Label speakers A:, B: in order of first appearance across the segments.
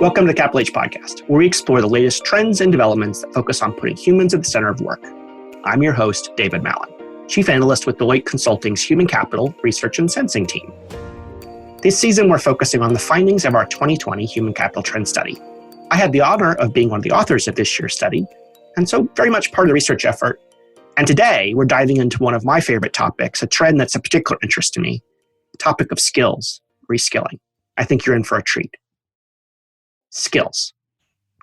A: Welcome to the Capital H podcast, where we explore the latest trends and developments that focus on putting humans at the center of work. I'm your host, David Mallon, Chief Analyst with Deloitte Consulting's Human Capital Research and Sensing team. This season, we're focusing on the findings of our 2020 Human Capital Trend Study. I had the honor of being one of the authors of this year's study, and so very much part of the research effort. And today, we're diving into one of my favorite topics, a trend that's of particular interest to me, the topic of skills, reskilling. I think you're in for a treat. Skills.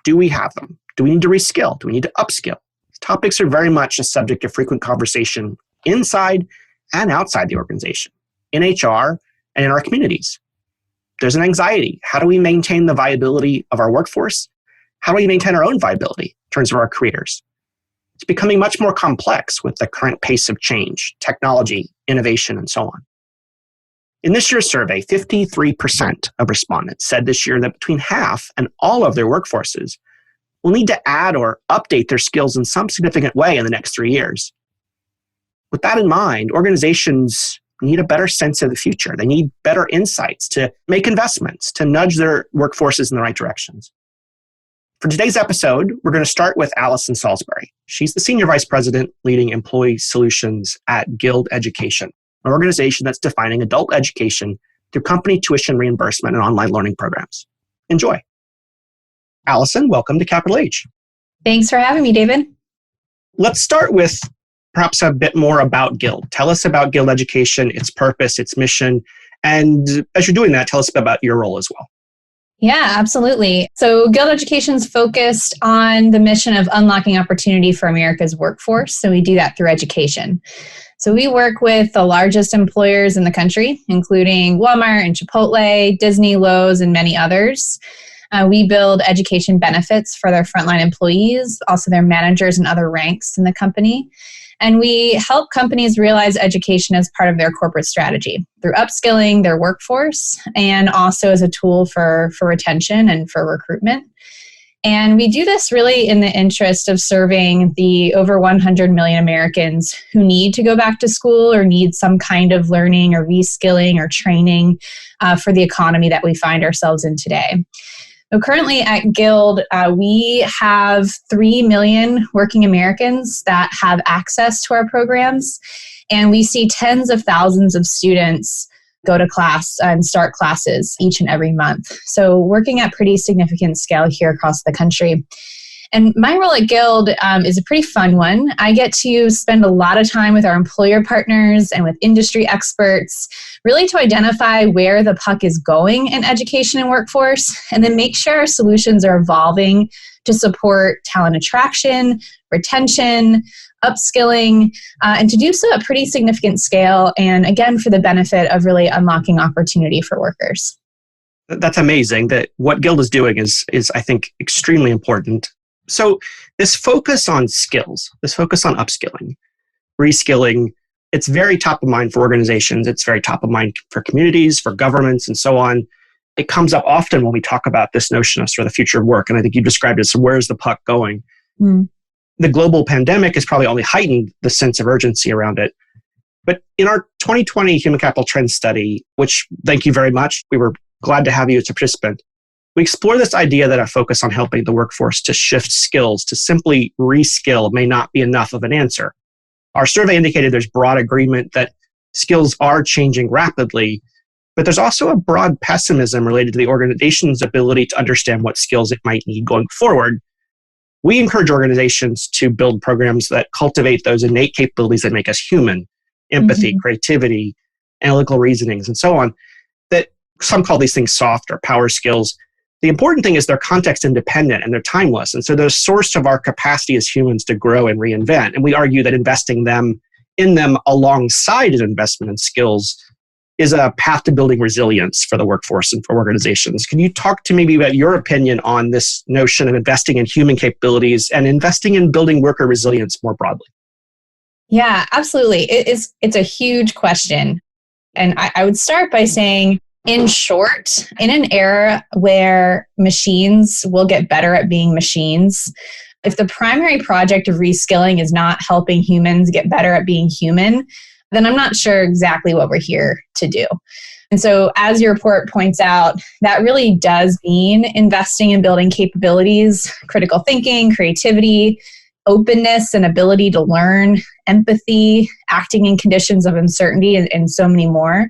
A: Do we have them? Do we need to reskill? Do we need to upskill? These topics are very much a subject of frequent conversation inside and outside the organization, in HR and in our communities. There's an anxiety. How do we maintain the viability of our workforce? How do we maintain our own viability in terms of our careers? It's becoming much more complex with the current pace of change, technology, innovation, and so on. In this year's survey, 53% of respondents said this year that between half and all of their workforces will need to add or update their skills in some significant way in the next 3 years. With that in mind, organizations need a better sense of the future. They need better insights to make investments, to nudge their workforces in the right directions. For today's episode, we're going to start with Allison Salisbury. She's the Senior Vice President leading Employee Solutions at Guild Education, an organization that's defining adult education through company tuition reimbursement and online learning programs. Enjoy. Allison, welcome to Capital H.
B: Thanks for having me, David.
A: Let's start with perhaps a bit more about Guild. Tell us about Guild Education, its purpose, its mission, and as you're doing that, tell us about your role as well.
B: Yeah, absolutely. So Guild Education is focused on the mission of unlocking opportunity for America's workforce. So we do that through education. So we work with the largest employers in the country, including Walmart and Chipotle, Disney, Lowe's, and many others. We build education benefits for their frontline employees, also their managers and other ranks in the company. And we help companies realize education as part of their corporate strategy through upskilling their workforce and also as a tool for retention and for recruitment. And we do this really in the interest of serving the over 100 million Americans who need to go back to school or need some kind of learning or reskilling or training for the economy that we find ourselves in today. So currently at Guild, we have 3 million working Americans that have access to our programs, and we see tens of thousands of students go to class and start classes each and every month. So working at pretty significant scale here across the country. And my role at Guild is a pretty fun one. I get to spend a lot of time with our employer partners and with industry experts, really to identify where the puck is going in education and workforce, and then make sure our solutions are evolving to support talent attraction, retention, upskilling, and to do so at pretty significant scale, and again, for the benefit of really unlocking opportunity for workers.
A: That's amazing. That what Guild is doing is I think, extremely important. So this focus on skills, this focus on upskilling, reskilling, it's very top of mind for organizations. It's very top of mind for communities, for governments, and so on. It comes up often when we talk about this notion of sort of the future of work. And I think you described it as, so where's the puck going? The global pandemic has probably only heightened the sense of urgency around it. But in our 2020 Human Capital Trend Study, which thank you very much, we were glad to have you as a participant, we explore this idea that a focus on helping the workforce to shift skills, to simply reskill, may not be enough of an answer. Our survey indicated there's broad agreement that skills are changing rapidly, but there's also a broad pessimism related to the organization's ability to understand what skills it might need going forward. We encourage organizations to build programs that cultivate those innate capabilities that make us human, empathy, creativity, analytical reasonings, and so on, that some call these things soft or power skills. The important thing is they're context independent and they're timeless. And so they're a source of our capacity as humans to grow and reinvent. And we argue that investing in them alongside an investment in skills is a path to building resilience for the workforce and for organizations. Can you talk to maybe about your opinion on this notion of investing in human capabilities and investing in building worker resilience more broadly?
B: Yeah, absolutely. It's a huge question. And I would start by saying, in short, in an era where machines will get better at being machines, if the primary project of reskilling is not helping humans get better at being human, then I'm not sure exactly what we're here to do. And so, as your report points out, that really does mean investing in building capabilities, critical thinking, creativity, openness and ability to learn, empathy, acting in conditions of uncertainty, and so many more.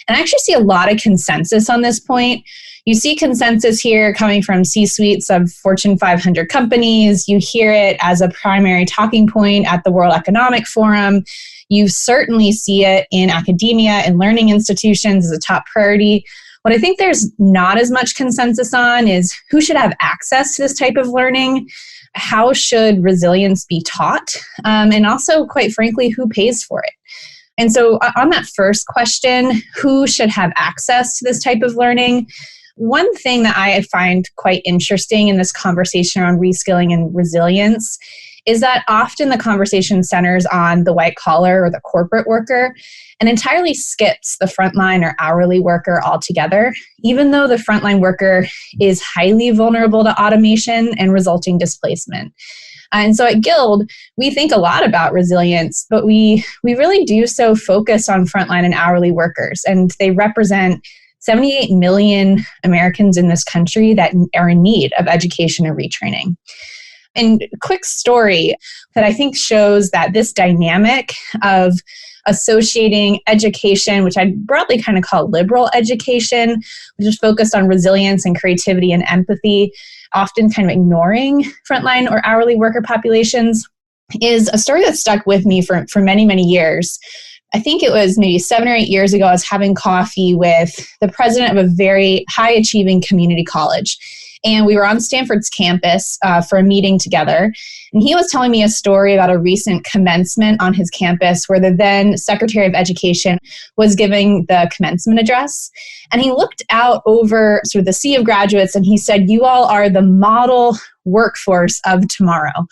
B: And I actually see a lot of consensus on this point. You see consensus here coming from C-suites of Fortune 500 companies. You hear it as a primary talking point at the World Economic Forum. You certainly see it in academia and learning institutions as a top priority. What I think there's not as much consensus on is who should have access to this type of learning, how should resilience be taught, and also, quite frankly, who pays for it. And so on that first question, who should have access to this type of learning? One thing that I find quite interesting in this conversation around reskilling and resilience is that often the conversation centers on the white collar or the corporate worker and entirely skips the frontline or hourly worker altogether, even though the frontline worker is highly vulnerable to automation and resulting displacement. And so at Guild, we think a lot about resilience, but we really do so focus on frontline and hourly workers, and they represent 78 million Americans in this country that are in need of education and retraining. And a quick story that I think shows that this dynamic of associating education, which I broadly kind of call liberal education, which is focused on resilience and creativity and empathy, often kind of ignoring frontline or hourly worker populations, is a story that stuck with me for many, many years. I think it was maybe 7 or 8 years ago, I was having coffee with the president of a very high-achieving community college. And we were on Stanford's campus for a meeting together. And he was telling me a story about a recent commencement on his campus where the then Secretary of Education was giving the commencement address. And he looked out over sort of the sea of graduates and he said, "You all are the model workforce of tomorrow."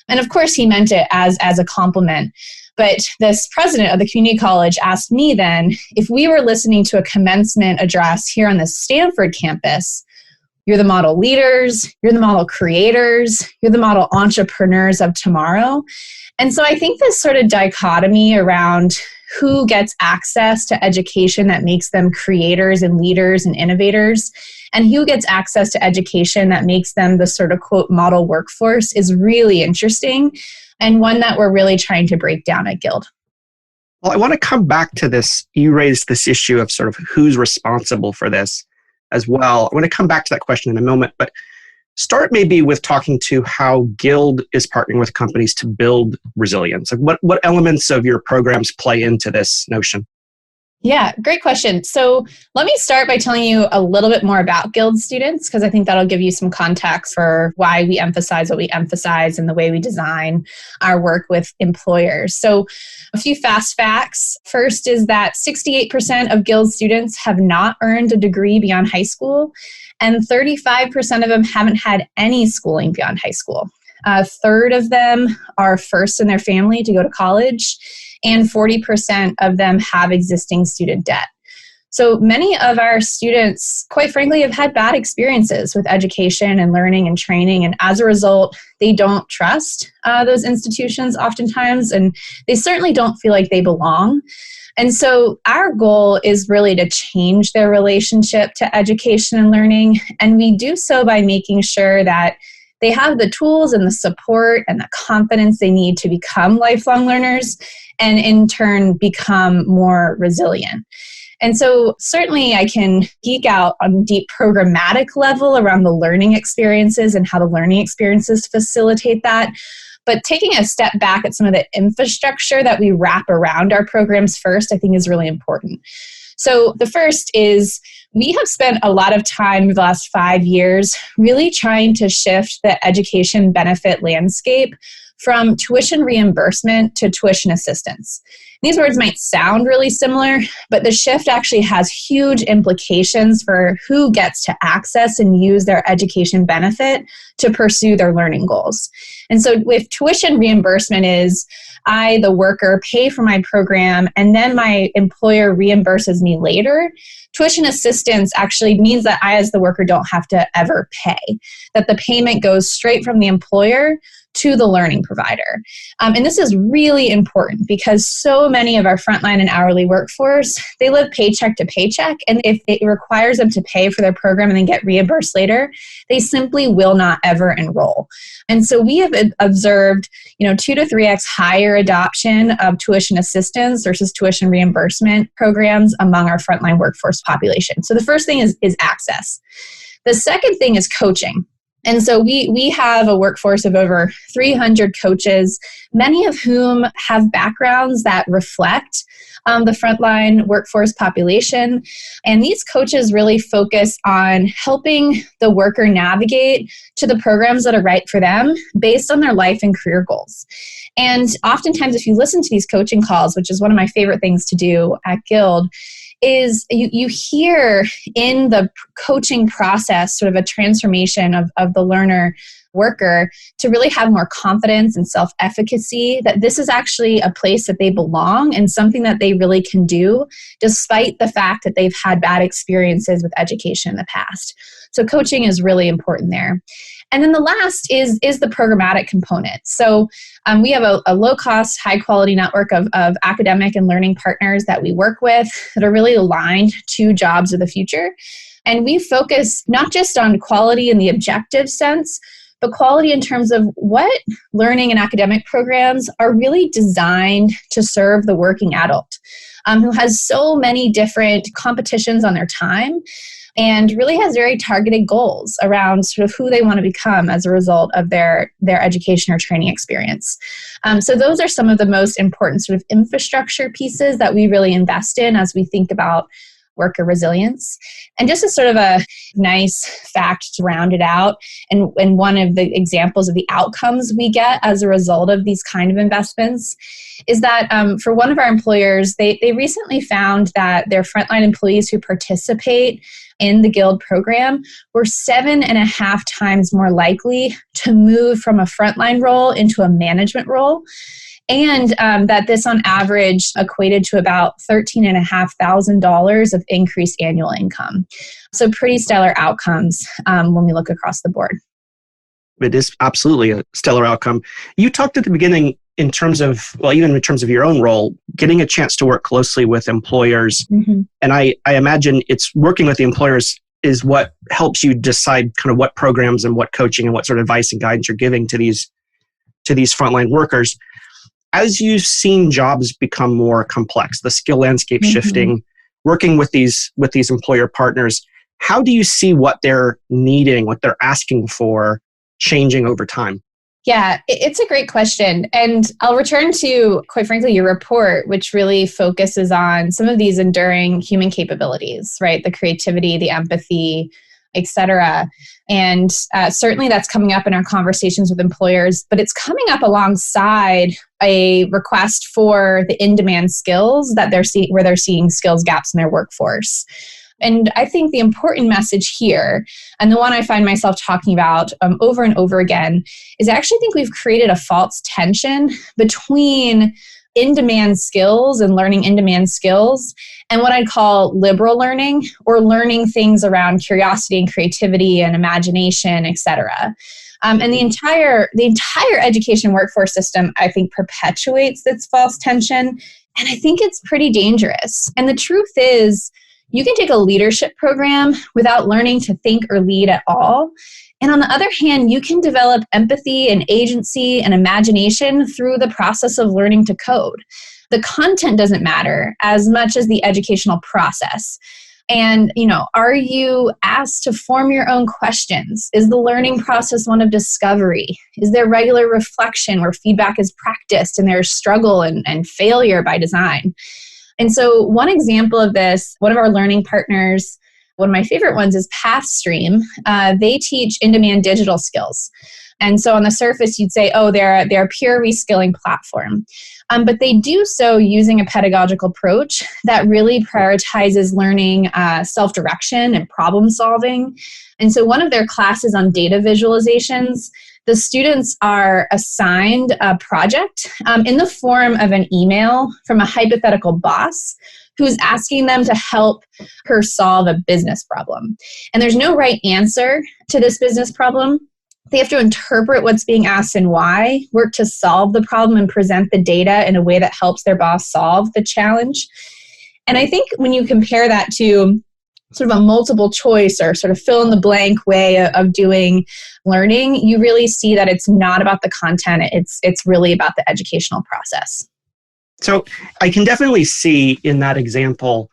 B: And of course, he meant it as a compliment. But this president of the community college asked me then, if we were listening to a commencement address here on the Stanford campus, you're the model leaders, you're the model creators, you're the model entrepreneurs of tomorrow. And so I think this sort of dichotomy around who gets access to education that makes them creators and leaders and innovators, and who gets access to education that makes them the sort of quote model workforce is really interesting, and one that we're really trying to break down at Guild.
A: Well, I want to come back to this. You raised this issue of sort of who's responsible for this as well. I want to come back to that question in a moment, but start maybe with talking to how Guild is partnering with companies to build resilience. Like what elements of your programs play into this notion?
B: Yeah, great question. So let me start by telling you a little bit more about Guild students, because I think that'll give you some context for why we emphasize what we emphasize and the way we design our work with employers. So a few fast facts. First is that 68% of Guild students have not earned a degree beyond high school, and 35% of them haven't had any schooling beyond high school. A third of them are first in their family to go to college, and 40% of them have existing student debt. So many of our students, quite frankly, have had bad experiences with education and learning and training, and as a result, they don't trust those institutions oftentimes, and they certainly don't feel like they belong. And so our goal is really to change their relationship to education and learning, and we do so by making sure that they have the tools and the support and the confidence they need to become lifelong learners and in turn become more resilient. And so certainly I can geek out on a deep programmatic level around the learning experiences and how the learning experiences facilitate that. But taking a step back at some of the infrastructure that we wrap around our programs first, I think is really important. So the first is we have spent a lot of time in the last 5 years really trying to shift the education benefit landscape from tuition reimbursement to tuition assistance. These words might sound really similar, but the shift actually has huge implications for who gets to access and use their education benefit to pursue their learning goals. And so with tuition reimbursement is I, the worker, pay for my program and then my employer reimburses me later. Tuition assistance actually means that I, as the worker, don't have to ever pay, that the payment goes straight from the employer to the learning provider. And this is really important because so many of our frontline and hourly workforce, they live paycheck to paycheck. And if it requires them to pay for their program and then get reimbursed later, they simply will not ever enroll. And so we have observed, 2 to 3x higher adoption of tuition assistance versus tuition reimbursement programs among our frontline workforce population. So the first thing is access. The second thing is coaching. And so we have a workforce of over 300 coaches, many of whom have backgrounds that reflect the frontline workforce population. And these coaches really focus on helping the worker navigate to the programs that are right for them based on their life and career goals. And oftentimes, if you listen to these coaching calls, which is one of my favorite things to do at Guild, is you hear in the coaching process sort of a transformation of the learner worker to really have more confidence and self-efficacy, that this is actually a place that they belong and something that they really can do despite the fact that they've had bad experiences with education in the past. So coaching is really important there. And then the last is the programmatic component. So we have a low-cost, high-quality network of academic and learning partners that we work with that are really aligned to jobs of the future. And we focus not just on quality in the objective sense, but quality in terms of what learning and academic programs are really designed to serve the working adult who has so many different competitions on their time and really has very targeted goals around sort of who they want to become as a result of their education or training experience. So those are some of the most important sort of infrastructure pieces that we really invest in as we think about worker resilience. And just as sort of a nice fact to round it out, and one of the examples of the outcomes we get as a result of these kind of investments is that for one of our employers, they recently found that their frontline employees who participate in the Guild program were 7.5 times more likely to move from a frontline role into a management role. And that this on average equated to about $13,500 of increased annual income. So pretty stellar outcomes when we look across the board.
A: It is absolutely a stellar outcome. You talked at the beginning in terms of, even in terms of your own role, getting a chance to work closely with employers. Mm-hmm. And I imagine it's working with the employers is what helps you decide kind of what programs and what coaching and what sort of advice and guidance you're giving to these frontline workers. As you've seen jobs become more complex, the skill landscape shifting, working with these employer partners, how do you see what they're needing, what they're asking for changing over time?
B: Yeah, it's a great question. And I'll return to, quite frankly, your report, which really focuses on some of these enduring human capabilities, right? The creativity, the empathy, et cetera. And certainly that's coming up in our conversations with employers, but it's coming up alongside a request for the in-demand skills that where they're seeing skills gaps in their workforce. And I think the important message here, and the one I find myself talking about over and over again, is I actually think we've created a false tension between in-demand skills and learning in-demand skills and what I'd call liberal learning, or learning things around curiosity and creativity and imagination, et cetera. And the entire education workforce system, I think, perpetuates this false tension. And I think it's pretty dangerous. And the truth is, you can take a leadership program without learning to think or lead at all. And on the other hand, you can develop empathy and agency and imagination through the process of learning to code. The content doesn't matter as much as the educational process. And, are you asked to form your own questions? Is the learning process one of discovery? Is there regular reflection where feedback is practiced and there's struggle and failure by design? And so one example of this, one of our learning partners, one of my favorite ones is Pathstream. They teach in-demand digital skills. And so on the surface, you'd say, they're a pure reskilling platform. But they do so using a pedagogical approach that really prioritizes learning self-direction and problem solving. And so one of their classes on data visualizations, the students are assigned a project in the form of an email from a hypothetical boss who's asking them to help her solve a business problem. And there's no right answer to this business problem. They have to interpret what's being asked and why, work to solve the problem and present the data in a way that helps their boss solve the challenge. And I think when you compare that to sort of a multiple choice or sort of fill in the blank way of doing learning, you really see that it's not about the content. It's really about the educational process.
A: So I can definitely see in that example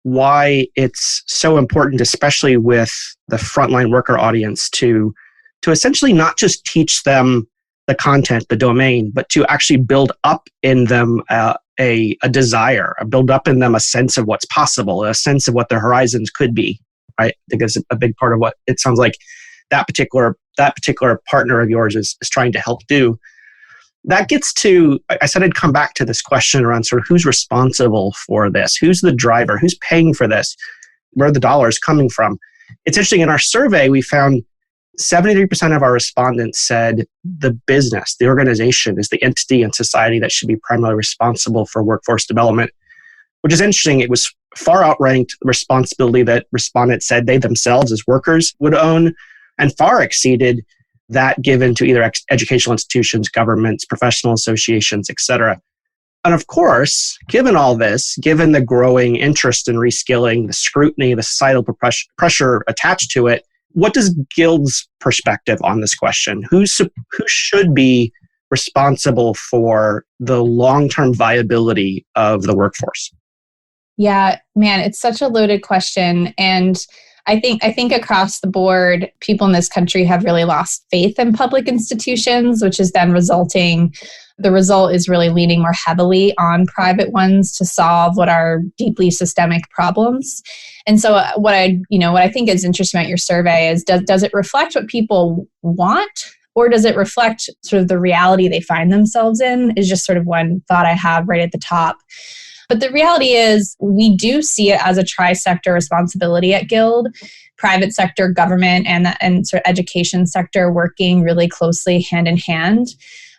A: why it's so important, especially with the frontline worker audience, to essentially not just teach them the content, the domain, but to actually build up in them a desire, build up in them a sense of what's possible, a sense of what their horizons could be, right? I think that's a big part of what it sounds like that particular partner of yours is trying to help do. That gets to, I said I'd come back to this question around sort of who's responsible for this, who's the driver, who's paying for this, where the dollar is coming from. It's interesting, in our survey, we found 73% of our respondents said the business, the organization, is the entity and society that should be primarily responsible for workforce development, which is interesting. It was far outranked the responsibility that respondents said they themselves as workers would own, and far exceeded that given to either educational institutions, governments, professional associations, etc. And of course, given all this, given the growing interest in reskilling, the scrutiny, the societal pressure attached to it, what does Guild's perspective on this question? Who should be responsible for the long-term viability of the workforce?
B: Yeah, man, it's such a loaded question. And I think across the board, people in this country have really lost faith in public institutions, which is then the result is really leaning more heavily on private ones to solve what are deeply systemic problems. And so what I think is interesting about your survey is does it reflect what people want, or does it reflect sort of the reality they find themselves in, is just sort of one thought I have right at the top. But the reality is we do see it as a tri-sector responsibility at Guild, private sector, government, and sort of education sector working really closely hand in hand.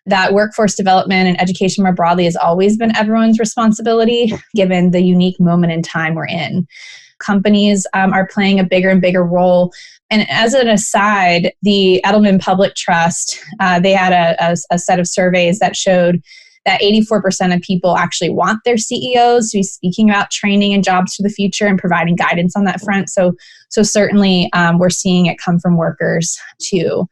B: That workforce development and education more broadly has always been everyone's responsibility, given the unique moment in time we're in. Companies are playing a bigger and bigger role. And as an aside, the Edelman Public Trust, they had a set of surveys that showed that 84% of people actually want their CEOs to be speaking about training and jobs for the future and providing guidance on that front. So certainly we're seeing it come from workers too.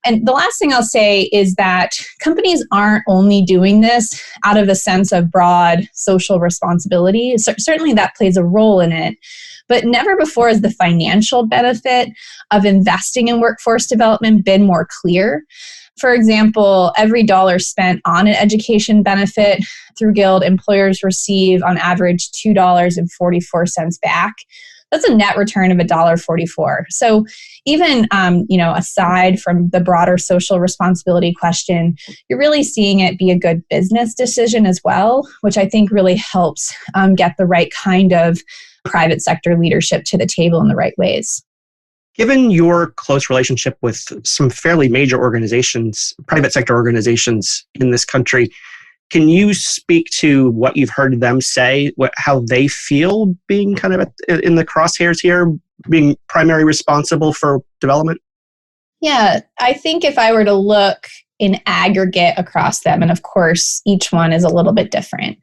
B: And the last thing I'll say is that companies aren't only doing this out of a sense of broad social responsibility. Certainly that plays a role in it, but never before has the financial benefit of investing in workforce development been more clear. For example, every dollar spent on an education benefit through Guild, employers receive on average $2.44 back. That's a net return of $1.44. So even, aside from the broader social responsibility question, you're really seeing it be a good business decision as well, which I think really helps get the right kind of private sector leadership to the table in the right ways.
A: Given your close relationship with some fairly major organizations, private sector organizations in this country, can you speak to what you've heard them say, how they feel being kind of in the crosshairs here, being primarily responsible for development?
B: Yeah, I think if I were to look in aggregate across them, and of course, each one is a little bit different,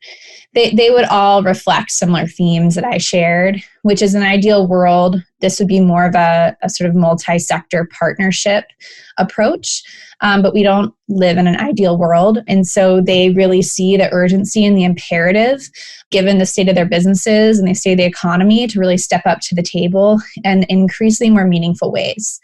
B: they would all reflect similar themes that I shared, which is an ideal world. This would be more of a sort of multi-sector partnership approach, but we don't live in an ideal world. And so they really see the urgency and the imperative, given the state of their businesses and the state of the economy, to really step up to the table and in increasingly more meaningful ways.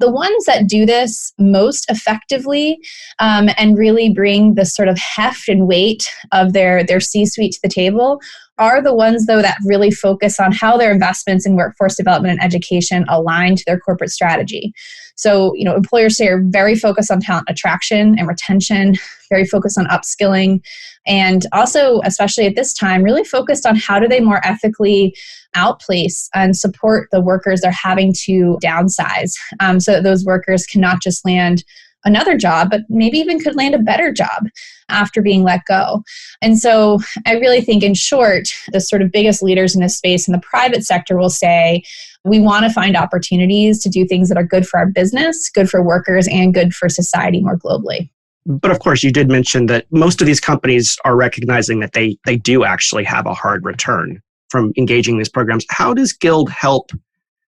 B: The ones that do this most effectively and really bring the sort of heft and weight of their C-suite to the table are the ones, though, that really focus on how their investments in workforce development and education align to their corporate strategy. So, employers say are very focused on talent attraction and retention, very focused on upskilling, and also, especially at this time, really focused on how do they more ethically outplace and support the workers they're having to downsize, so that those workers can not just land another job, but maybe even could land a better job after being let go. And so I really think, in short, the sort of biggest leaders in this space in the private sector will say, We want to find opportunities to do things that are good for our business, good for workers, and good for society more globally.
A: But of course, you did mention that most of these companies are recognizing that they do actually have a hard return from engaging in these programs. How does Guild help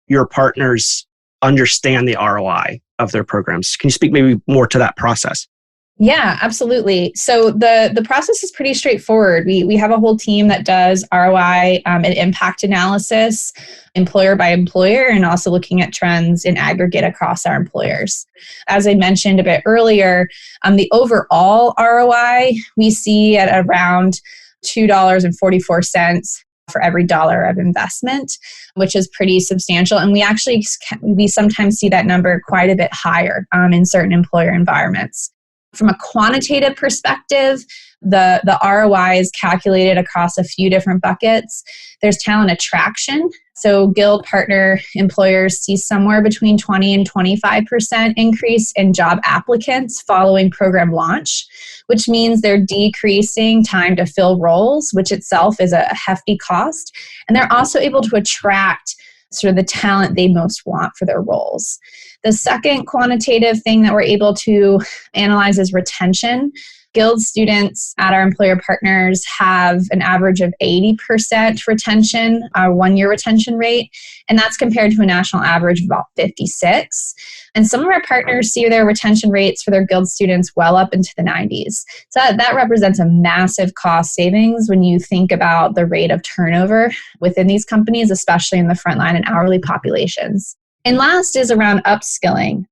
A: your partners understand the ROI of their programs? Can you speak maybe more to that process?
B: Yeah, absolutely. So the process is pretty straightforward. We have a whole team that does ROI and impact analysis, employer by employer, and also looking at trends in aggregate across our employers. As I mentioned a bit earlier, the overall ROI we see at around $2.44 for every dollar of investment, which is pretty substantial. And we sometimes see that number quite a bit higher in certain employer environments. From a quantitative perspective, the ROI is calculated across a few different buckets. There's talent attraction. So Guild partner employers see somewhere between 20 and 25% increase in job applicants following program launch, which means they're decreasing time to fill roles, which itself is a hefty cost. And they're also able to attract sort of the talent they most want for their roles. The second quantitative thing that we're able to analyze is retention. Guild students at our employer partners have an average of 80% retention, our 1-year retention rate, and that's compared to a national average of about 56. And some of our partners see their retention rates for their Guild students well up into the 90s. So that represents a massive cost savings when you think about the rate of turnover within these companies, especially in the frontline and hourly populations. And last is around upskilling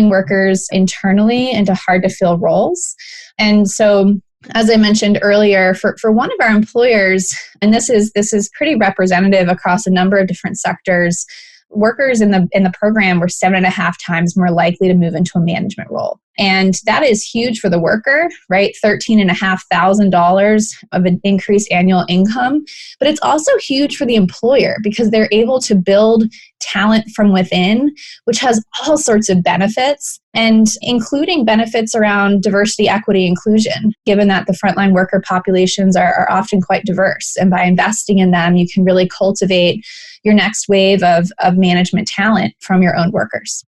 B: workers internally into hard to fill roles. And so, as I mentioned earlier, for one of our employers, and this is pretty representative across a number of different sectors, workers in the program were 7.5 times more likely to move into a management role. And that is huge for the worker, right? $13,500 of an increased annual income. But it's also huge for the employer because they're able to build talent from within, which has all sorts of benefits, and including benefits around diversity, equity, inclusion, given that the frontline worker populations are often quite diverse. And by investing in them, you can really cultivate your next wave of management talent from your own workers.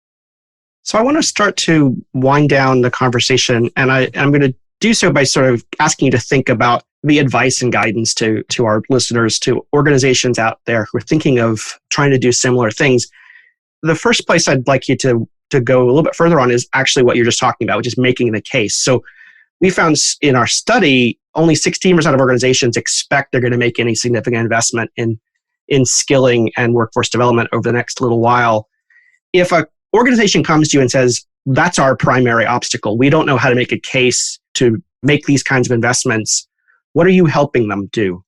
A: So I want to start to wind down the conversation, and I'm going to do so by sort of asking you to think about the advice and guidance to our listeners, to organizations out there who are thinking of trying to do similar things. The first place I'd like you to go a little bit further on is actually what you're just talking about, which is making the case. So we found in our study, only 16% of organizations expect they're going to make any significant investment in skilling and workforce development over the next little while. If a organization comes to you and says, that's our primary obstacle, we don't know how to make a case to make these kinds of investments, what are you helping them do?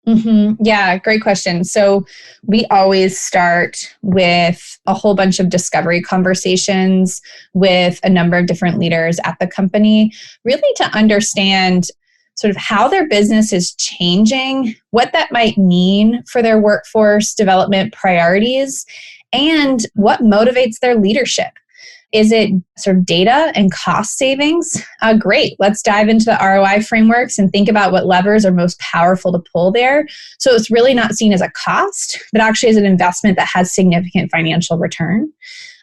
B: Mm-hmm. Yeah, great question. So we always start with a whole bunch of discovery conversations with a number of different leaders at the company, really to understand sort of how their business is changing, what that might mean for their workforce development priorities, and what motivates their leadership. Is it sort of data and cost savings? Great. Let's dive into the ROI frameworks and think about what levers are most powerful to pull there. So it's really not seen as a cost, but actually as an investment that has significant financial return.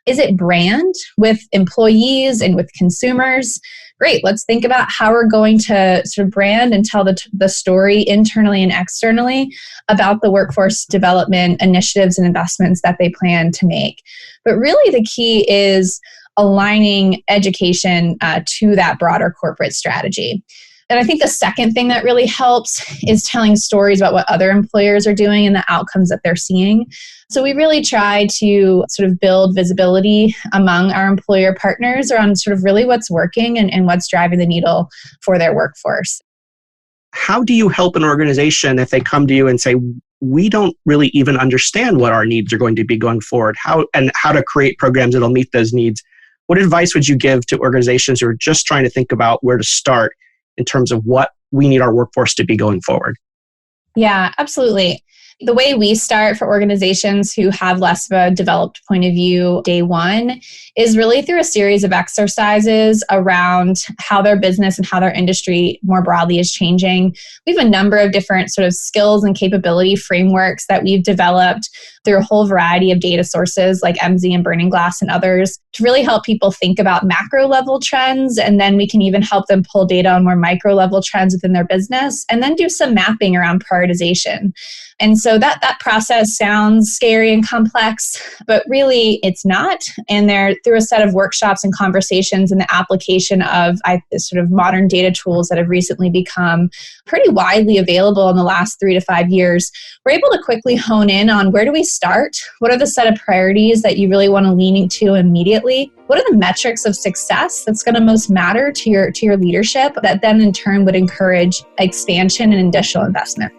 B: Is it brand with employees and with consumers? Great. Let's think about how we're going to sort of brand and tell the story internally and externally about the workforce development initiatives and investments that they plan to make. But really the key is aligning education to that broader corporate strategy. And I think the second thing that really helps is telling stories about what other employers are doing and the outcomes that they're seeing. So we really try to sort of build visibility among our employer partners around sort of really what's working and what's driving the needle for their workforce.
A: How do you help an organization if they come to you and say, we don't really even understand what our needs are going to be going forward, how to create programs that'll meet those needs? What advice would you give to organizations who are just trying to think about where to start in terms of what we need our workforce to be going forward?
B: Yeah, absolutely. The way we start for organizations who have less of a developed point of view day one is really through a series of exercises around how their business and how their industry more broadly is changing. We have a number of different sort of skills and capability frameworks that we've developed through a whole variety of data sources like MZ and Burning Glass and others to really help people think about macro level trends. And then we can even help them pull data on more micro level trends within their business and then do some mapping around prioritization. And so that process sounds scary and complex, but really it's not. And they're through a set of workshops and conversations and the application of sort of modern data tools that have recently become pretty widely available in the last 3 to 5 years. We're able to quickly hone in on where do we start? What are the set of priorities that you really want to lean into immediately? What are the metrics of success that's going to most matter to your leadership that then in turn would encourage expansion and additional investment?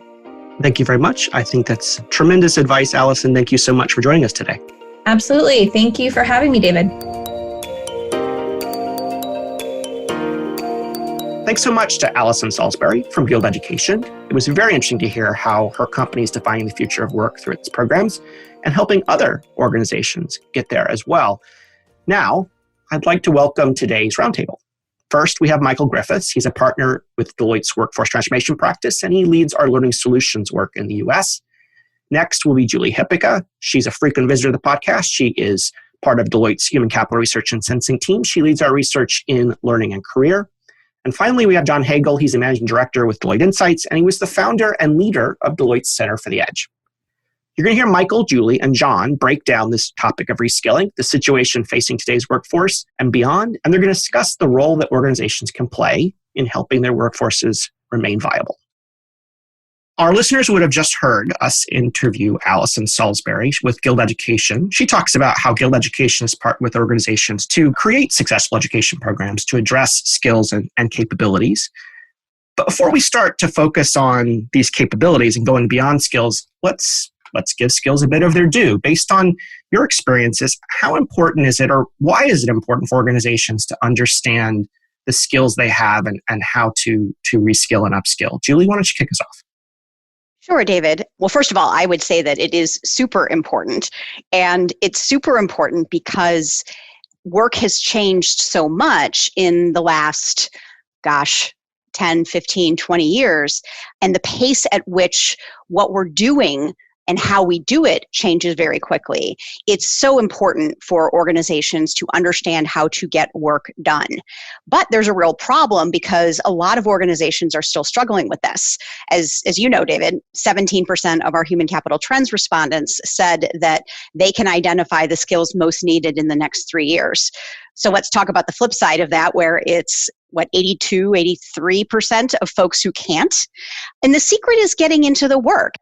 A: Thank you very much. I think that's tremendous advice, Allison. Thank you so much for joining us today.
B: Absolutely. Thank you for having me, David.
A: Thanks so much to Allison Salisbury from Guild Education. It was very interesting to hear how her company is defining the future of work through its programs and helping other organizations get there as well. Now, I'd like to welcome today's roundtable. First, we have Michael Griffiths. He's a partner with Deloitte's workforce transformation practice, and he leads our learning solutions work in the US. Next will be Julie Hippica. She's a frequent visitor to the podcast. She is part of Deloitte's human capital research and sensing team. She leads our research in learning and career. And finally, we have John Hagel. He's a managing director with Deloitte Insights, and he was the founder and leader of Deloitte's Center for the Edge. You're going to hear Michael, Julie, and John break down this topic of reskilling, the situation facing today's workforce and beyond, and they're going to discuss the role that organizations can play in helping their workforces remain viable. Our listeners would have just heard us interview Allison Salisbury with Guild Education. She talks about how Guild Education is partnered with organizations to create successful education programs to address skills and capabilities. But before we start to focus on these capabilities and going beyond skills, let's give skills a bit of their due. Based on your experiences, how important is it, or why is it important for organizations to understand the skills they have and how to reskill and upskill? Julie, why don't you kick us off?
C: Sure, David. Well, first of all, I would say that it is super important. And it's super important because work has changed so much in the last, 10, 15, 20 years. And the pace at which what we're doing and how we do it changes very quickly. It's so important for organizations to understand how to get work done. But there's a real problem because a lot of organizations are still struggling with this. As you know, David, 17% of our human capital trends respondents said that they can identify the skills most needed in the next 3 years. So let's talk about the flip side of that, where it's 82, 83% of folks who can't. And the secret is getting into the work.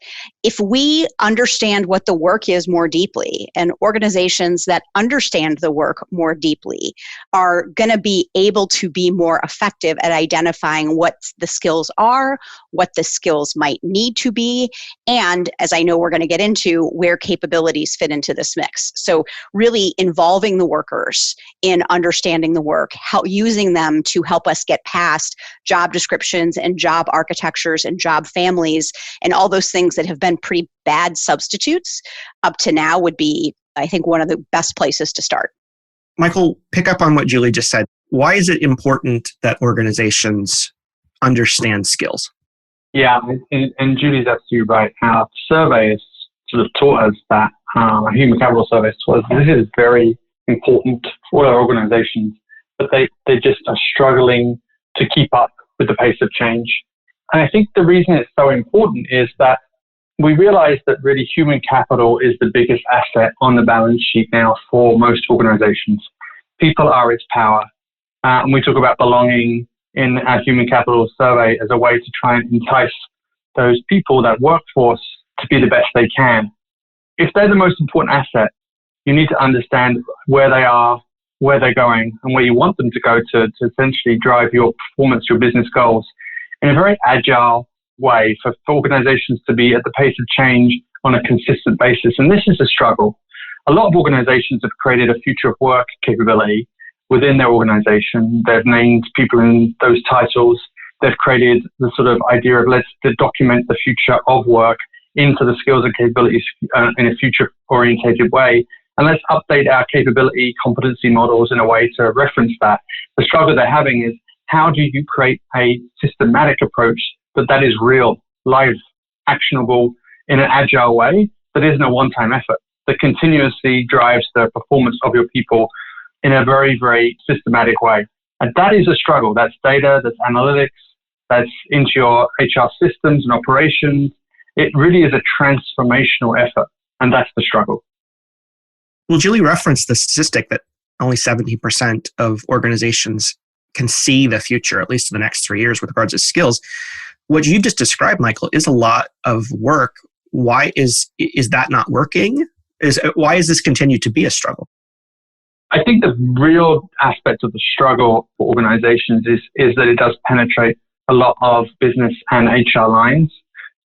C: If we understand what the work is more deeply, and organizations that understand the work more deeply are going to be able to be more effective at identifying what the skills are, what the skills might need to be, and as I know we're going to get into, where capabilities fit into this mix. So really involving the workers in understanding the work, how using them to help us get past job descriptions and job architectures and job families and all those things that have been pretty bad substitutes up to now would be, I think, one of the best places to start.
A: Michael, pick up on what Julie just said. Why is it important that organizations understand skills?
D: Yeah, and Julie's absolutely right. Our survey has sort of taught us that, human capital survey has taught us this is very important for our organizations, but they just are struggling to keep up with the pace of change. And I think the reason it's so important is that we realize that really human capital is the biggest asset on the balance sheet now for most organizations. People are its power. And we talk about belonging in our human capital survey as a way to try and entice those people, that workforce, to be the best they can. If they're the most important asset, you need to understand where they are, where they're going, and where you want them to go to essentially drive your performance, your business goals in a very agile way for organizations to be at the pace of change on a consistent basis. And this is a struggle. A lot of organizations have created a future of work capability within their organization. They've named people in those titles. They've created the sort of idea of let's document the future of work into the skills and capabilities in a future-orientated way. And let's update our capability competency models in a way to reference that. The struggle they're having is, how do you create a systematic approach that is real, live, actionable in an agile way that isn't a one-time effort, that continuously drives the performance of your people in a very, very systematic way. And that is a struggle. That's data, that's analytics, that's into your HR systems and operations. It really is a transformational effort, and that's the struggle.
A: Well, Julie referenced the statistic that only 70% of organizations can see the future, at least in the next 3 years, with regards to skills. What you just described, Michael, is a lot of work. Why is that not working? Why is this continue to be a struggle?
D: I think the real aspect of the struggle for organizations is that it does penetrate a lot of business and HR lines.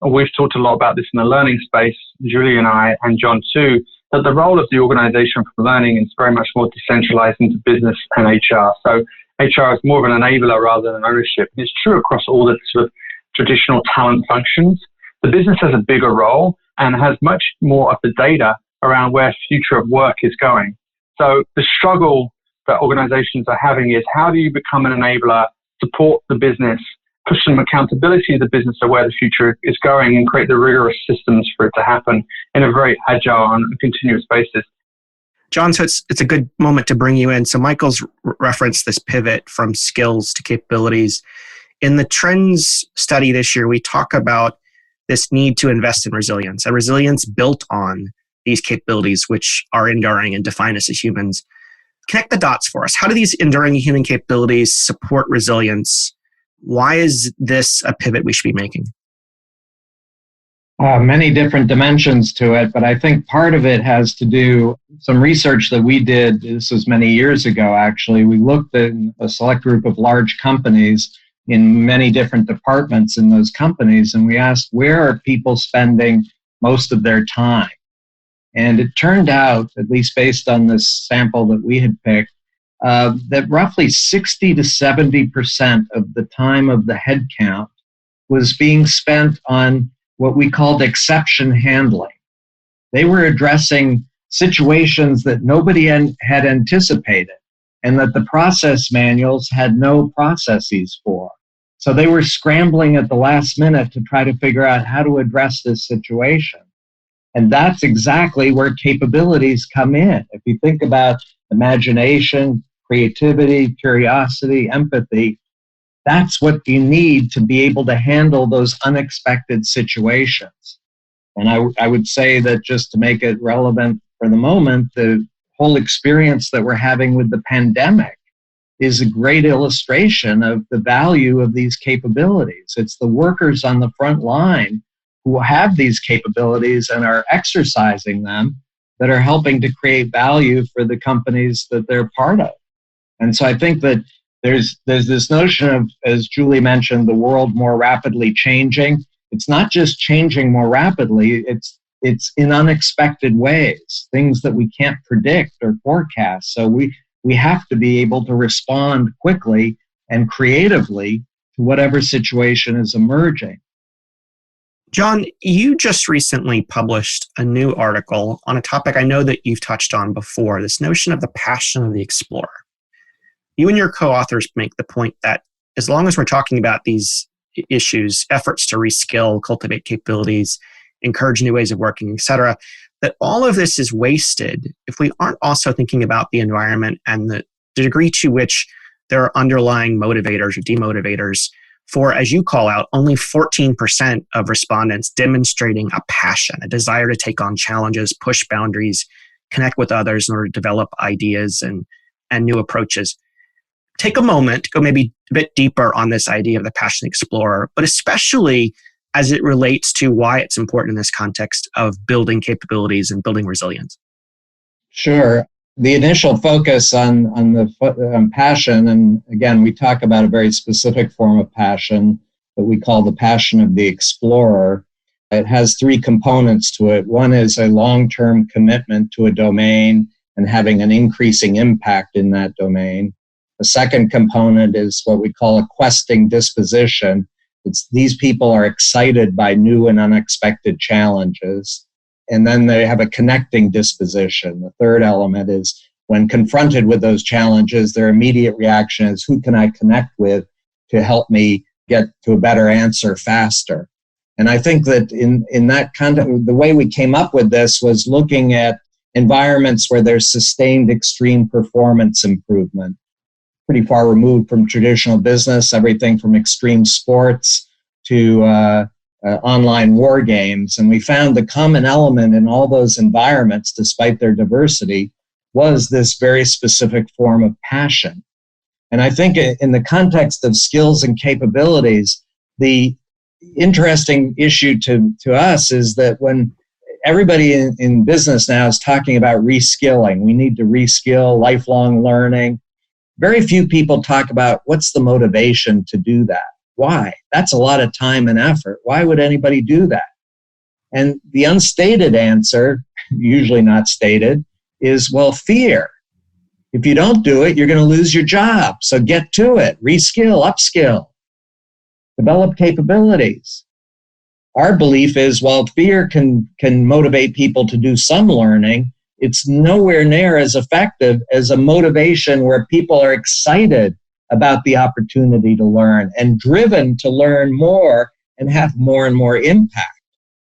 D: We've talked a lot about this in the learning space, Julie and I, and John too, that the role of the organization for learning is very much more decentralized into business and HR. So HR is more of an enabler rather than ownership. And it's true across all the sort of traditional talent functions. The business has a bigger role and has much more of the data around where future of work is going. So the struggle that organizations are having is, how do you become an enabler, support the business, push some accountability to the business of where the future is going, and create the rigorous systems for it to happen in a very agile and continuous basis.
A: John, so it's a good moment to bring you in. So Michael's referenced this pivot from skills to capabilities. In the trends study this year, we talk about this need to invest in resilience, a resilience built on these capabilities, which are enduring and define us as humans. Connect the dots for us. How do these enduring human capabilities support resilience? Why is this a pivot we should be making?
E: Many different dimensions to it, but I think part of it has to do some research that we did. This was many years ago, actually. We looked at a select group of large companies in many different departments in those companies, and we asked, where are people spending most of their time? And it turned out, at least based on this sample that we had picked, that roughly 60 to 70% of the time of the headcount was being spent on what we called exception handling. They were addressing situations that nobody had anticipated and that the process manuals had no processes for. So they were scrambling at the last minute to try to figure out how to address this situation. And that's exactly where capabilities come in. If you think about imagination, creativity, curiosity, empathy, that's what you need to be able to handle those unexpected situations. And I would say that, just to make it relevant for the moment, the whole experience that we're having with the pandemic is a great illustration of the value of these capabilities. It's the workers on the front line who have these capabilities and are exercising them that are helping to create value for the companies that they're part of. And so I think that there's this notion of, as Julie mentioned, the world more rapidly changing. It's not just changing more rapidly, it's in unexpected ways, things that we can't predict or forecast. So we have to be able to respond quickly and creatively to whatever situation is emerging.
A: John, you just recently published a new article on a topic I know that you've touched on before, this notion of the passion of the explorer. You and your co-authors make the point that as long as we're talking about these issues, efforts to reskill, cultivate capabilities, encourage new ways of working, etc., that all of this is wasted if we aren't also thinking about the environment and the degree to which there are underlying motivators or demotivators for, as you call out, only 14% of respondents demonstrating a passion, a desire to take on challenges, push boundaries, connect with others in order to develop ideas and new approaches. Take a moment, go maybe a bit deeper on this idea of the passionate explorer, but especially as it relates to why it's important in this context of building capabilities and building resilience.
E: Sure. The initial focus on passion, and again, we talk about a very specific form of passion that we call the passion of the explorer. It has three components to it. One is a long-term commitment to a domain and having an increasing impact in that domain. The second component is what we call a questing disposition, It's these people are excited by new and unexpected challenges. And then they have a connecting disposition. The third element is when confronted with those challenges, their immediate reaction is, who can I connect with to help me get to a better answer faster? And I think that in that context, the way we came up with this was looking at environments where there's sustained extreme performance improvement, pretty far removed from traditional business, everything from extreme sports to online war games. And we found the common element in all those environments, despite their diversity, was this very specific form of passion. And I think in the context of skills and capabilities, the interesting issue to us is that when everybody in business now is talking about reskilling, we need to reskill, lifelong learning. Very few people talk about what's the motivation to do that. Why? That's a lot of time and effort. Why would anybody do that? And the unstated answer, usually not stated, is, well, fear. If you don't do it, you're going to lose your job. So get to it. Reskill, upskill, develop capabilities. Our belief is, while fear can motivate people to do some learning, it's nowhere near as effective as a motivation where people are excited about the opportunity to learn and driven to learn more and have more and more impact.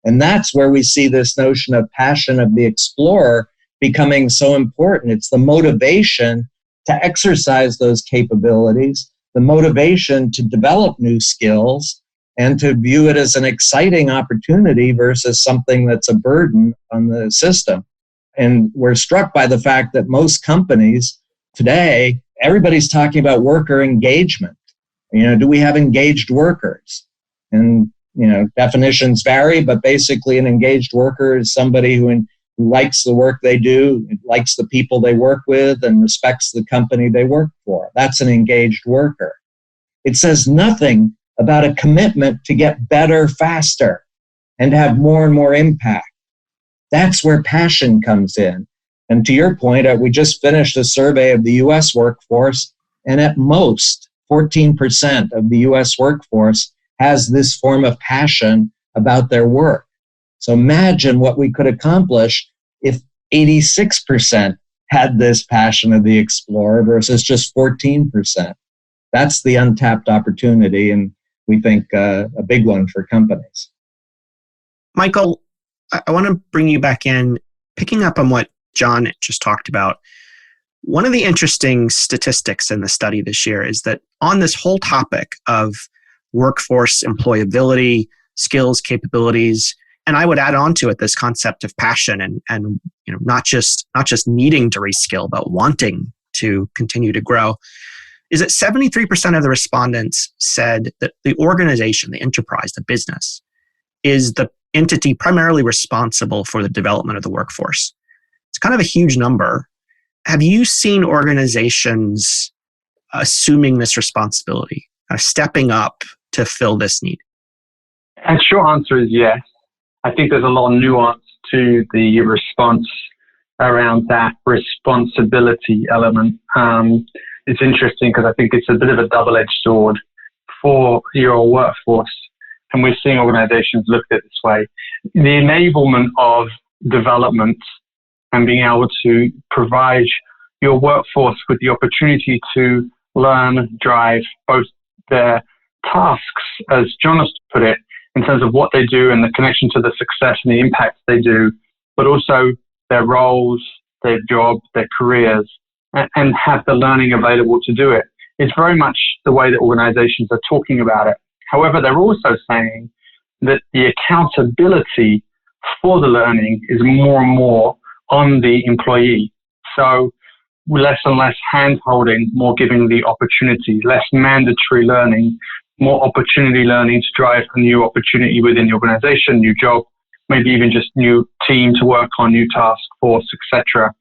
E: And that's where we see this notion of passion of the explorer becoming so important. It's the motivation to exercise those capabilities, the motivation to develop new skills, and to view it as an exciting opportunity versus something that's a burden on the system. And we're struck by the fact that most companies today, everybody's talking about worker engagement. Do we have engaged workers? And, definitions vary, but basically an engaged worker is somebody who likes the work they do, likes the people they work with, and respects the company they work for. That's an engaged worker. It says nothing about a commitment to get better faster and have more and more impact. That's where passion comes in. And to your point, we just finished a survey of the U.S. workforce, and at most 14% of the U.S. workforce has this form of passion about their work. So imagine what we could accomplish if 86% had this passion of the explorer versus just 14%. That's the untapped opportunity, and we think a big one for companies.
A: Michael, I want to bring you back in, picking up on what John just talked about. One of the interesting statistics in the study this year is that on this whole topic of workforce employability, skills, capabilities, and I would add on to it this concept of passion and not just needing to reskill, but wanting to continue to grow, is that 73% of the respondents said that the organization, the enterprise, the business, is the entity primarily responsible for the development of the workforce. It's kind of a huge number. Have you seen organizations assuming this responsibility, stepping up to fill this need?
D: And short answer is yes. I think there's a lot of nuance to the response around that responsibility element. It's interesting because I think it's a bit of a double-edged sword for your workforce. And we're seeing organizations look at it this way. The enablement of development and being able to provide your workforce with the opportunity to learn, drive both their tasks, as John has put it, in terms of what they do and the connection to the success and the impact they do, but also their roles, their job, their careers, and have the learning available to do it. It's very much the way that organizations are talking about it. However, they're also saying that the accountability for the learning is more and more on the employee. So less and less hand-holding, more giving the opportunity, less mandatory learning, more opportunity learning to drive a new opportunity within the organization, new job, maybe even just new team to work on, new task force, etc.,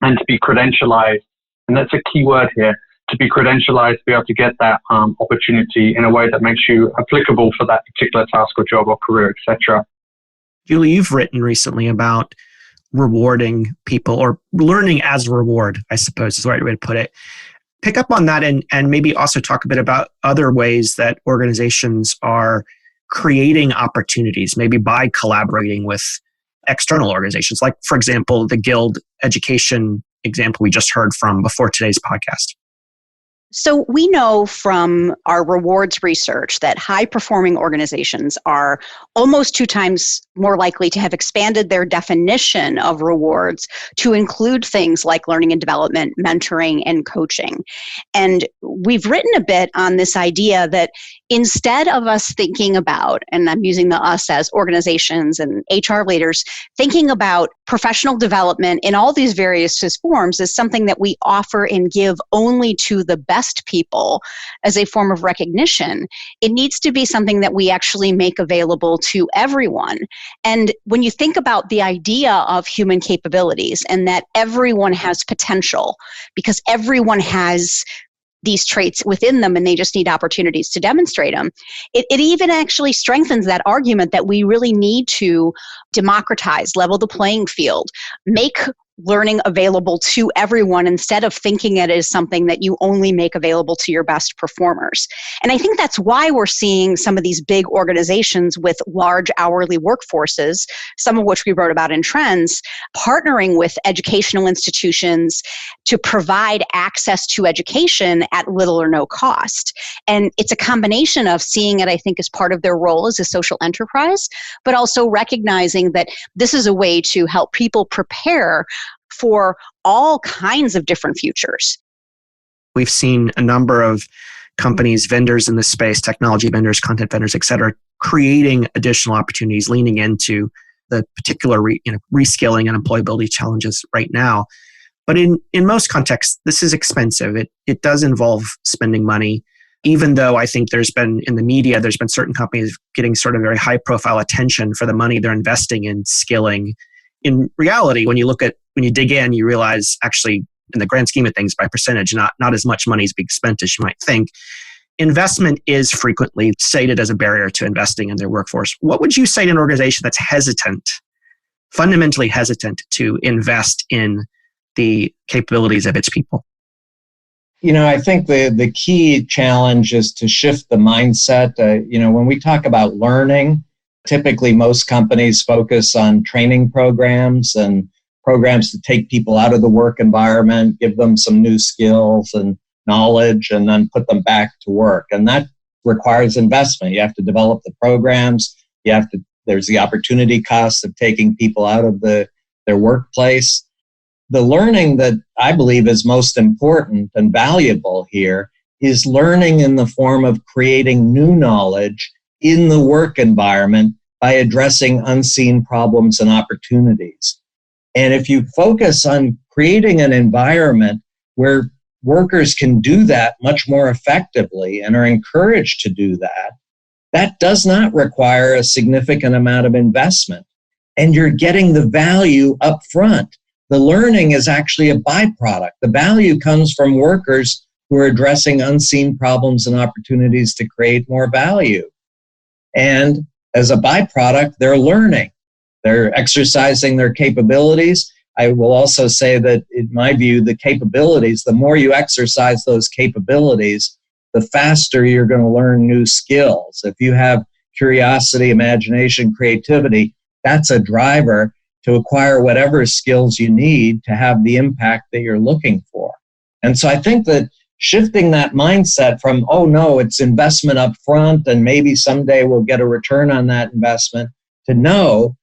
D: and to be credentialized. And that's a key word here, to be credentialized, to be able to get that opportunity in a way that makes you applicable for that particular task or job or career, etc.
A: Julie, you've written recently about rewarding people, or learning as a reward, I suppose is the right way to put it. pick up on that and maybe also talk a bit about other ways that organizations are creating opportunities, maybe by collaborating with external organizations, like, for example, the Guild education example we just heard from before today's podcast.
C: So we know from our rewards research that high-performing organizations are almost 2 times more likely to have expanded their definition of rewards to include things like learning and development, mentoring, and coaching. And we've written a bit on this idea that instead of us thinking about, and I'm using the us as organizations and HR leaders, thinking about professional development in all these various forms as something that we offer and give only to the best people as a form of recognition, it needs to be something that we actually make available to everyone. And when you think about the idea of human capabilities and that everyone has potential, because everyone has these traits within them and they just need opportunities to demonstrate them, it even actually strengthens that argument that we really need to democratize, level the playing field, make learning available to everyone instead of thinking it as something that you only make available to your best performers. And I think that's why we're seeing some of these big organizations with large hourly workforces, some of which we wrote about in Trends, partnering with educational institutions to provide access to education at little or no cost. And it's a combination of seeing it, I think, as part of their role as a social enterprise, but also recognizing that this is a way to help people prepare for all kinds of different futures.
A: We've seen a number of companies, vendors in this space, technology vendors, content vendors, et cetera, creating additional opportunities, leaning into the particular reskilling and employability challenges right now. But in most contexts, this is expensive. It does involve spending money, even though I think there's been certain companies getting sort of very high profile attention for the money they're investing in skilling. In reality, when you dig in, you realize actually in the grand scheme of things, by percentage, not as much money is being spent as you might think. Investment is frequently cited as a barrier to investing in their workforce. What would you say to an organization that's fundamentally hesitant to invest in the capabilities of its people?
E: I think the key challenge is to shift the mindset. When we talk about learning, typically most companies focus on training programs and programs to take people out of the work environment, give them some new skills and knowledge, and then put them back to work. And that requires investment. You have to develop the programs. There's the opportunity cost of taking people out of their workplace. The learning that I believe is most important and valuable here is learning in the form of creating new knowledge in the work environment by addressing unseen problems and opportunities. And if you focus on creating an environment where workers can do that much more effectively and are encouraged to do that, that does not require a significant amount of investment. And you're getting the value up front. The learning is actually a byproduct. The value comes from workers who are addressing unseen problems and opportunities to create more value. And as a byproduct, they're learning. They're exercising their capabilities. I will also say that, in my view, the capabilities, the more you exercise those capabilities, the faster you're going to learn new skills. If you have curiosity, imagination, creativity, that's a driver to acquire whatever skills you need to have the impact that you're looking for. And so I think that shifting that mindset from, oh no, it's investment up front and maybe someday we'll get a return on that investment, to no,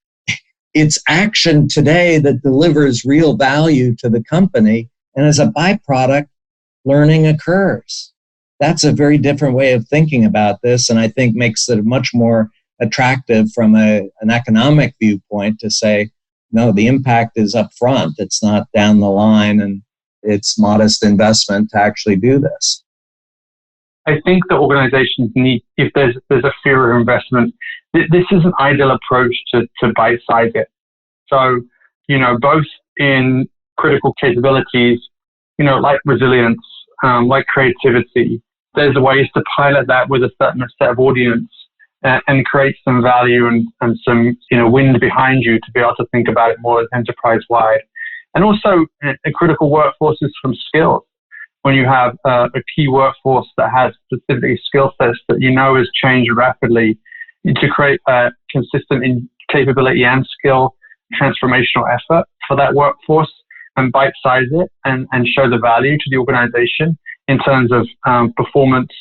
E: it's action today that delivers real value to the company. And as a byproduct, learning occurs. That's a very different way of thinking about this, and I think makes it much more attractive from an economic viewpoint to say, no, the impact is up front. It's not down the line, and it's modest investment to actually do this.
D: I think that organizations need, if there's a fear of investment, this is an ideal approach to bite-size it. So, both in critical capabilities, like resilience, like creativity, there's ways to pilot that with a certain set of audience and create some value and some wind behind you to be able to think about it more enterprise-wide. And also in critical workforces from skills. when you have a key workforce that has specific skill sets that has changed rapidly, to create a consistent in capability and skill transformational effort for that workforce and bite-size it and show the value to the organization in terms of performance,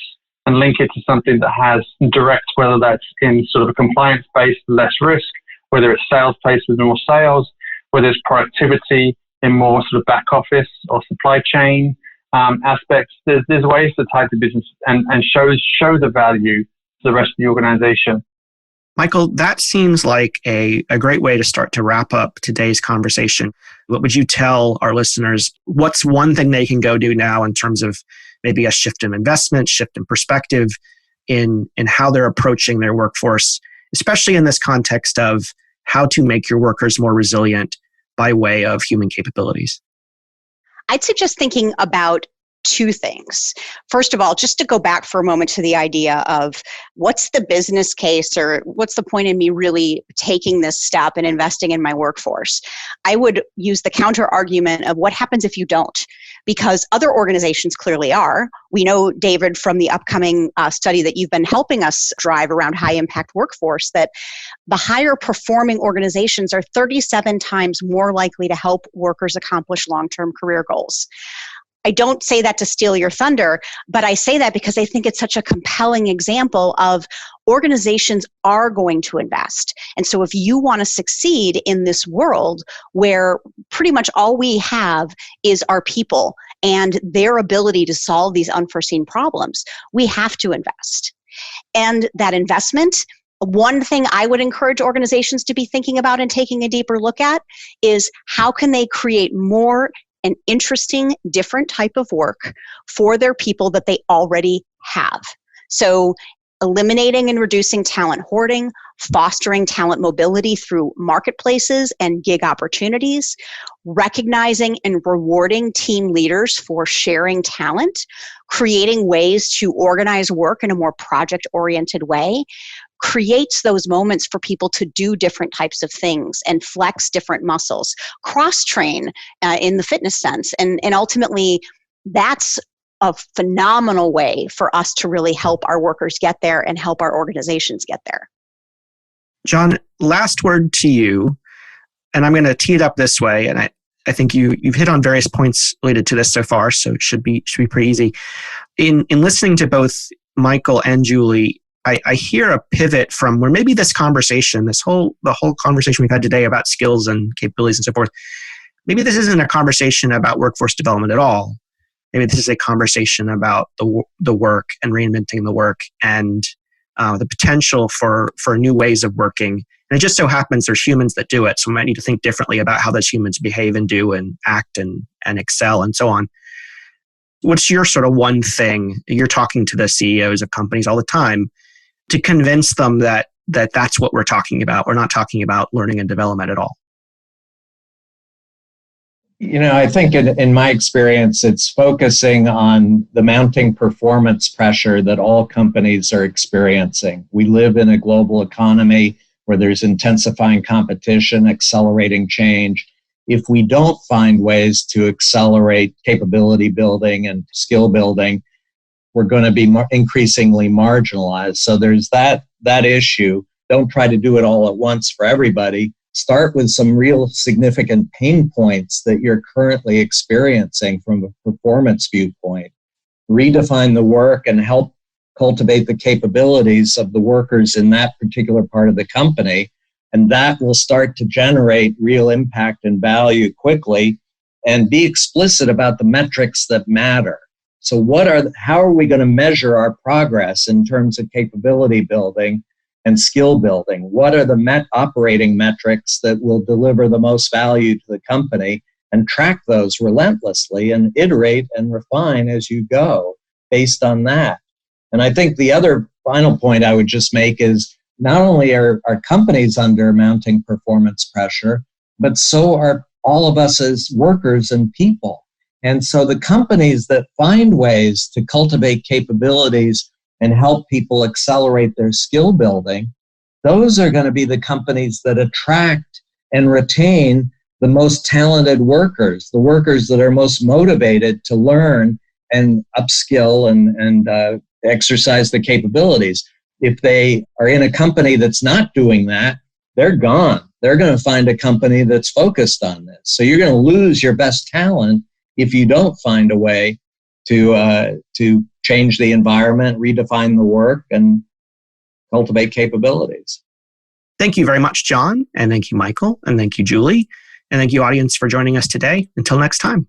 D: and link it to something that has direct, whether that's in sort of a compliance-based, less risk, whether it's sales-based with more sales, whether it's productivity in more sort of back office or supply chain aspects. There's ways to tie the business and show the value to the rest of the organization.
A: Michael, that seems like a great way to start to wrap up today's conversation. What would you tell our listeners? What's one thing they can go do now in terms of maybe a shift in investment, shift in perspective in how they're approaching their workforce, especially in this context of how to make your workers more resilient by way of human capabilities?
C: I'd suggest thinking about two things. First of all, just to go back for a moment to the idea of what's the business case, or what's the point in me really taking this step and investing in my workforce? I would use the counter argument of what happens if you don't, because other organizations clearly are. We know, David, from the upcoming study that you've been helping us drive around high impact workforce, that the higher performing organizations are 37 times more likely to help workers accomplish long-term career goals. I don't say that to steal your thunder, but I say that because I think it's such a compelling example of organizations are going to invest. And so if you want to succeed in this world where pretty much all we have is our people and their ability to solve these unforeseen problems, we have to invest. And that investment, one thing I would encourage organizations to be thinking about and taking a deeper look at is how can they create more an interesting, different type of work for their people that they already have. So eliminating and reducing talent hoarding, fostering talent mobility through marketplaces and gig opportunities, recognizing and rewarding team leaders for sharing talent, creating ways to organize work in a more project-oriented way, creates those moments for people to do different types of things and flex different muscles, cross-train in the fitness sense. And ultimately, that's a phenomenal way for us to really help our workers get there and help our organizations get there.
A: John, last word to you, and I'm going to tee it up this way, and I think you've hit on various points related to this so far, so it should be pretty easy. In listening to both Michael and Julie, I hear a pivot from where maybe this conversation, the whole conversation we've had today about skills and capabilities and so forth, maybe this isn't a conversation about workforce development at all. Maybe this is a conversation about the work and reinventing the work and the potential for new ways of working. And it just so happens there's humans that do it. So we might need to think differently about how those humans behave and do and act and excel and so on. What's your sort of one thing? You're talking to the CEOs of companies all the time to convince them that that's what we're talking about. We're not talking about learning and development at all.
E: I think in my experience, it's focusing on the mounting performance pressure that all companies are experiencing. We live in a global economy where there's intensifying competition, accelerating change. If we don't find ways to accelerate capability building and skill building, we're going to be increasingly marginalized. So there's that issue. Don't try to do it all at once for everybody. Start with some real significant pain points that you're currently experiencing from a performance viewpoint. Redefine the work and help cultivate the capabilities of the workers in that particular part of the company. And that will start to generate real impact and value quickly, and be explicit about the metrics that matter. So how are we going to measure our progress in terms of capability building and skill building? What are the operating metrics that will deliver the most value to the company, and track those relentlessly and iterate and refine as you go based on that? And I think the other final point I would just make is not only are companies under mounting performance pressure, but so are all of us as workers and people. And so the companies that find ways to cultivate capabilities and help people accelerate their skill building, those are going to be the companies that attract and retain the most talented workers, the workers that are most motivated to learn and upskill and exercise the capabilities. If they are in a company that's not doing that, they're gone. They're going to find a company that's focused on this. So you're going to lose your best talent if you don't find a way to change the environment, redefine the work, and cultivate capabilities.
A: Thank you very much, John, and thank you, Michael, and thank you, Julie, and thank you, audience, for joining us today. Until next time.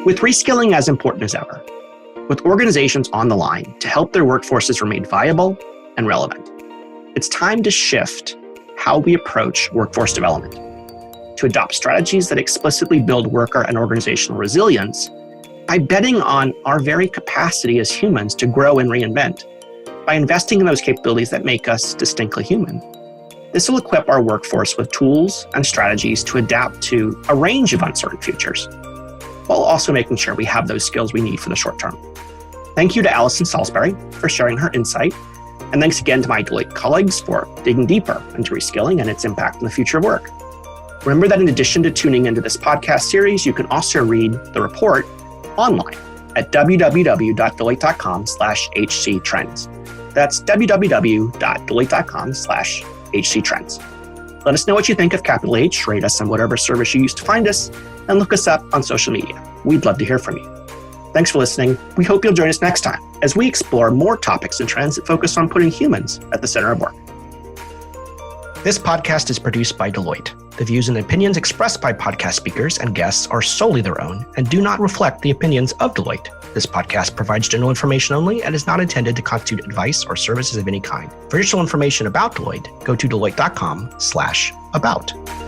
A: With reskilling as important as ever, with organizations on the line to help their workforces remain viable and relevant, it's time to shift how we approach workforce development, to adopt strategies that explicitly build worker and organizational resilience by betting on our very capacity as humans to grow and reinvent, by investing in those capabilities that make us distinctly human. This will equip our workforce with tools and strategies to adapt to a range of uncertain futures, while also making sure we have those skills we need for the short term. Thank you to Allison Salisbury for sharing her insight, and thanks again to my Deloitte colleagues for digging deeper into reskilling and its impact on the future of work. Remember that in addition to tuning into this podcast series, you can also read the report online at www.deloitte.com/HCTrends. That's www.deloitte.com/HCTrends. Let us know what you think of Capital H, rate us on whatever service you use to find us, and look us up on social media. We'd love to hear from you. Thanks for listening. We hope you'll join us next time as we explore more topics and trends that focus on putting humans at the center of work. This podcast is produced by Deloitte. The views and opinions expressed by podcast speakers and guests are solely their own and do not reflect the opinions of Deloitte. This podcast provides general information only and is not intended to constitute advice or services of any kind. For additional information about Deloitte, go to deloitte.com/about.